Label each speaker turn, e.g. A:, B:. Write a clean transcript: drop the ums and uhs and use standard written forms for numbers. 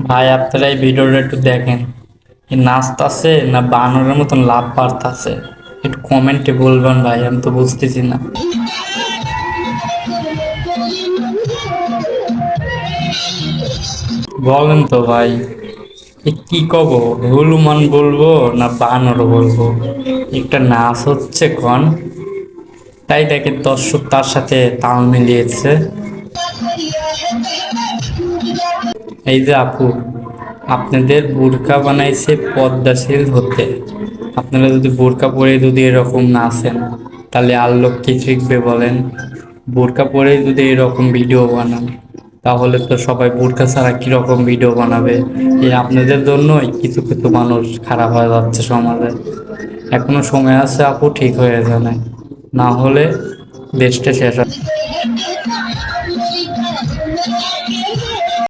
A: ভাই আপনারা এই ভিডিওটা একটু দেখেন, এই নাচতাছে না বানরের মতন লাভ পারতাছে, একটু কমেন্টে বলবেন ভাই, আমি তো বুঝতেছি না। বলেন তো ভাই, এ কি কব, হলুমান বলবো না বানর বলবো? একটা নাচ হচ্ছে কন, তাই দেখেন দর্শক তার সাথে তাল মিলিয়েছে। এই যে আপু, আপনাদের বোরকা বানাইছে পদ্মাশীল হতে, আপনারা যদি বোরকা পরে যদি এরকম নাচেন তাহলে আর লোক কি শিখবে বলেন? বোরকা পরে যদি এরকম ভিডিও বানান তাহলে তো সবাই বোরকা ছাড়া কিরকম ভিডিও বানাবে? এই আপনাদের জন্যই কিছু কিছু মানুষ খারাপ হয়ে যাচ্ছে সমাজে। এখনো সময় আছে আপু, ঠিক হয়ে যাবে, না হলে দেশটা শেষ হবে।